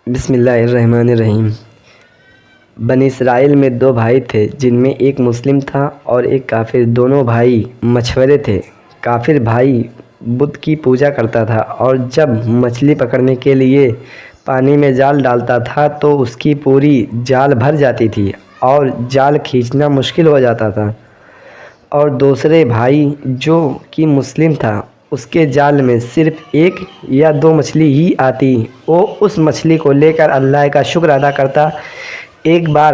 بسم اللہ الرحمن الرحیم۔ بنی اسرائیل میں دو بھائی تھے جن میں ایک مسلم تھا اور ایک کافر۔ دونوں بھائی مچھورے تھے۔ کافر بھائی بت کی پوجا کرتا تھا اور جب مچھلی پکڑنے کے لیے پانی میں جال ڈالتا تھا تو اس کی پوری جال بھر جاتی تھی اور جال کھینچنا مشکل ہو جاتا تھا، اور دوسرے بھائی جو کہ مسلم تھا اس کے جال میں صرف ایک یا دو مچھلی ہی آتی۔ وہ اس مچھلی کو لے کر اللہ کا شکر ادا کرتا۔ ایک بار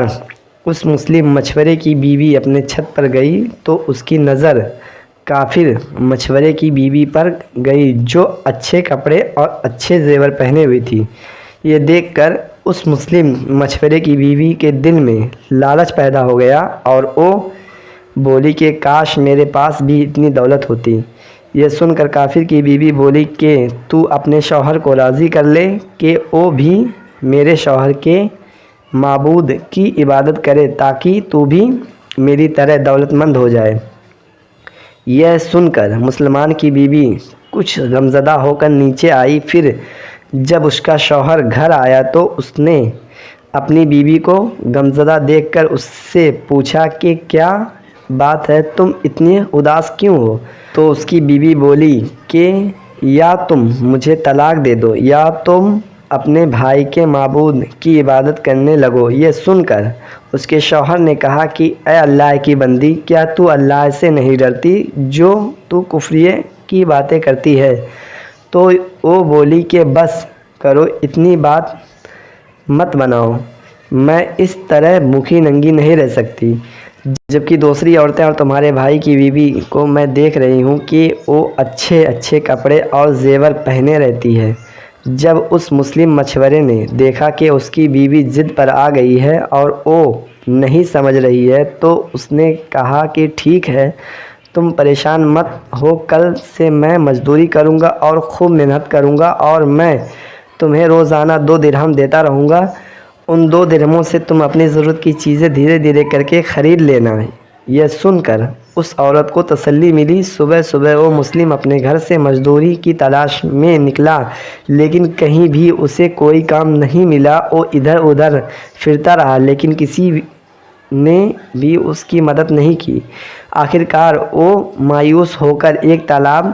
اس مسلم مچھورے کی بیوی اپنے چھت پر گئی تو اس کی نظر کافر مچھورے کی بیوی پر گئی جو اچھے کپڑے اور اچھے زیور پہنے ہوئی تھی۔ یہ دیکھ کر اس مسلم مچھورے کی بیوی کے دل میں لالچ پیدا ہو گیا اور وہ بولی کہ کاش میرے پاس بھی اتنی دولت ہوتی۔ یہ سن کر کافر کی بیوی بولی کہ تو اپنے شوہر کو راضی کر لے کہ وہ بھی میرے شوہر کے معبود کی عبادت کرے تاکہ تو بھی میری طرح دولت مند ہو جائے۔ یہ سن کر مسلمان کی بیوی کچھ غمزدہ ہو کر نیچے آئی۔ پھر جب اس کا شوہر گھر آیا تو اس نے اپنی بیوی کو غمزدہ دیکھ کر اس سے پوچھا کہ کیا بات ہے، تم اتنی اداس کیوں ہو؟ تو اس کی بیوی بولی کہ یا تم مجھے طلاق دے دو یا تم اپنے بھائی کے معبود کی عبادت کرنے لگو۔ یہ سن کر اس کے شوہر نے کہا کہ اے اللہ کی بندی، کیا تو اللہ سے نہیں ڈرتی جو تو کفریے کی باتیں کرتی ہے؟ تو وہ بولی کہ بس کرو، اتنی بات مت بناؤ، میں اس طرح بھوکی ننگی نہیں رہ سکتی، جبکہ دوسری عورتیں اور تمہارے بھائی کی بیوی کو میں دیکھ رہی ہوں کہ وہ اچھے اچھے کپڑے اور زیور پہنے رہتی ہے۔ جب اس مسلم مچھورے نے دیکھا کہ اس کی بیوی ضد پر آ گئی ہے اور وہ نہیں سمجھ رہی ہے تو اس نے کہا کہ ٹھیک ہے، تم پریشان مت ہو، کل سے میں مزدوری کروں گا اور خوب محنت کروں گا اور میں تمہیں روزانہ 2 درہم دیتا رہوں گا۔ ان 2 درہموں سے تم اپنی ضرورت کی چیزیں دھیرے دھیرے کر کے خرید لینا۔ یہ سن کر اس عورت کو تسلی ملی۔ صبح صبح وہ مسلم اپنے گھر سے مزدوری کی تلاش میں نکلا، لیکن کہیں بھی اسے کوئی کام نہیں ملا۔ وہ ادھر ادھر پھرتا رہا لیکن کسی نے بھی اس کی مدد نہیں کی۔ آخرکار وہ مایوس ہو کر ایک تالاب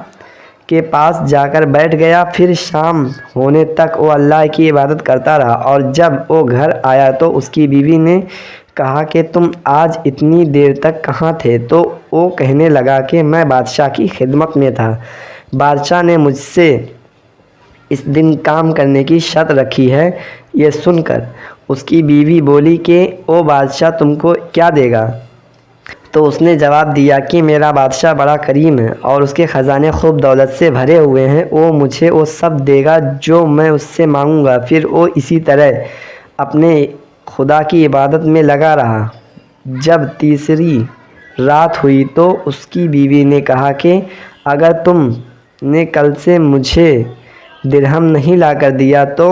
کے پاس جا کر بیٹھ گیا۔ پھر شام ہونے تک وہ اللہ کی عبادت کرتا رہا، اور جب وہ گھر آیا تو اس کی بیوی نے کہا کہ تم آج اتنی دیر تک کہاں تھے؟ تو وہ کہنے لگا کہ میں بادشاہ کی خدمت میں تھا، بادشاہ نے مجھ سے اس دن کام کرنے کی شرط رکھی ہے۔ یہ سن کر اس کی بیوی بولی کہ او بادشاہ تم کو کیا دے گا؟ تو اس نے جواب دیا کہ میرا بادشاہ بڑا کریم ہے اور اس کے خزانے خوب دولت سے بھرے ہوئے ہیں، وہ مجھے وہ سب دے گا جو میں اس سے مانگوں گا۔ پھر وہ اسی طرح اپنے خدا کی عبادت میں لگا رہا۔ جب تیسری رات ہوئی تو اس کی بیوی نے کہا کہ اگر تم نے کل سے مجھے درہم نہیں لا کر دیا تو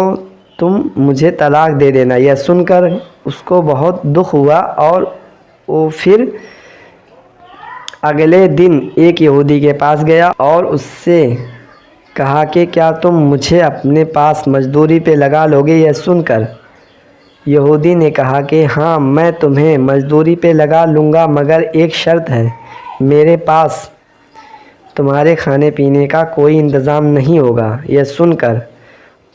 تم مجھے طلاق دے دینا۔ یہ سن کر اس کو بہت دکھ ہوا اور وہ پھر اگلے دن ایک یہودی کے پاس گیا اور اس سے کہا کہ کیا تم مجھے اپنے پاس مزدوری پہ لگا لوگے؟ یہ سن کر یہودی نے کہا کہ ہاں، میں تمہیں مزدوری پہ لگا لوں گا، مگر ایک شرط ہے، میرے پاس تمہارے کھانے پینے کا کوئی انتظام نہیں ہوگا۔ یہ سن کر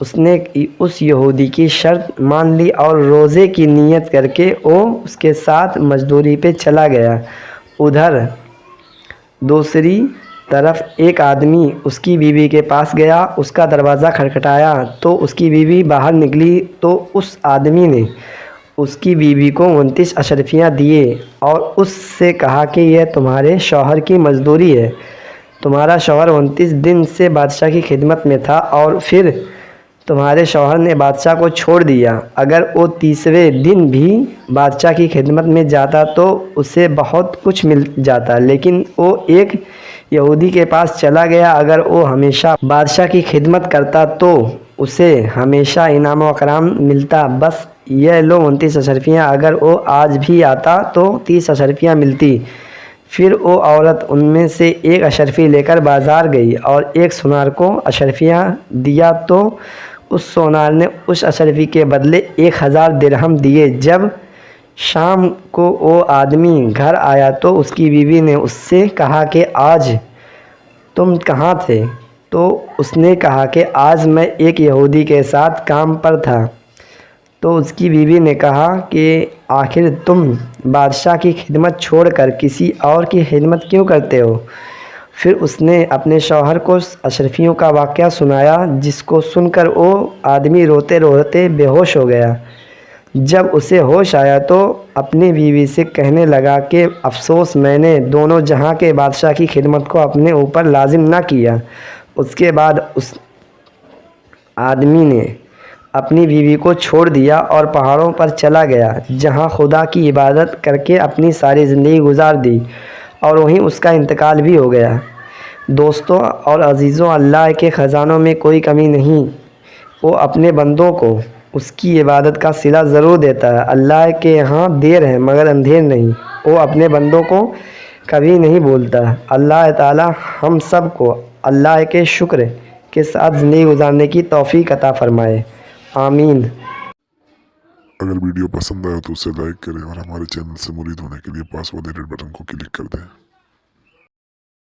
اس نے اس یہودی کی شرط مان لی اور روزے کی نیت کر کے وہ اس کے ساتھ مزدوری پہ چلا گیا۔ ادھر دوسری طرف ایک آدمی اس کی بیوی کے پاس گیا، اس کا دروازہ کھٹکھٹایا تو اس کی بیوی باہر نکلی تو اس آدمی نے اس کی بیوی کو 29 اشرفیاں دیے اور اس سے کہا کہ یہ تمہارے شوہر کی مزدوری ہے، تمہارا شوہر 29 دن سے بادشاہ کی خدمت میں تھا اور پھر تمہارے شوہر نے بادشاہ کو چھوڑ دیا۔ اگر وہ 30ویں دن بھی بادشاہ کی خدمت میں جاتا تو اسے بہت کچھ مل جاتا، لیکن وہ ایک یہودی کے پاس چلا گیا۔ اگر وہ ہمیشہ بادشاہ کی خدمت کرتا تو اسے ہمیشہ انعام و اکرام ملتا۔ بس یہ لو 29 اشرفیاں، اگر وہ آج بھی آتا تو 30 اشرفیاں ملتی۔ پھر وہ عورت ان میں سے ایک اشرفی لے کر بازار گئی اور ایک سونار کو اشرفیاں دیا تو اس سونار نے اس اشرفی کے بدلے 1000 درہم دیے۔ جب شام کو وہ آدمی گھر آیا تو اس کی بیوی نے اس سے کہا کہ آج تم کہاں تھے؟ تو اس نے کہا کہ آج میں ایک یہودی کے ساتھ کام پر تھا۔ تو اس کی بیوی نے کہا کہ آخر تم بادشاہ کی خدمت چھوڑ کر کسی اور کی خدمت کیوں کرتے ہو؟ پھر اس نے اپنے شوہر کو اشرفیوں کا واقعہ سنایا، جس کو سن کر وہ آدمی روتے روتے بے ہوش ہو گیا۔ جب اسے ہوش آیا تو اپنی بیوی سے کہنے لگا کہ افسوس، میں نے دونوں جہاں کے بادشاہ کی خدمت کو اپنے اوپر لازم نہ کیا۔ اس کے بعد اس آدمی نے اپنی بیوی کو چھوڑ دیا اور پہاڑوں پر چلا گیا، جہاں خدا کی عبادت کر کے اپنی ساری زندگی گزار دی، اور وہیں اس کا انتقال بھی ہو گیا۔ دوستوں اور عزیزوں، اللہ کے خزانوں میں کوئی کمی نہیں۔ وہ اپنے بندوں کو اس کی عبادت کا صلہ ضرور دیتا ہے۔ اللہ کے یہاں دیر ہے مگر اندھیر نہیں۔ وہ اپنے بندوں کو کبھی نہیں بھولتا۔ اللہ تعالی ہم سب کو اللہ کے شکر کے ساتھ زندگی گزارنے کی توفیق عطا فرمائے، آمین۔ اگر ویڈیو پسند آیا تو اسے لائک کریں اور ہمارے چینل سے مرید ہونے کے لیے پاس والے ریڈ بٹن کو کلک کر دیں۔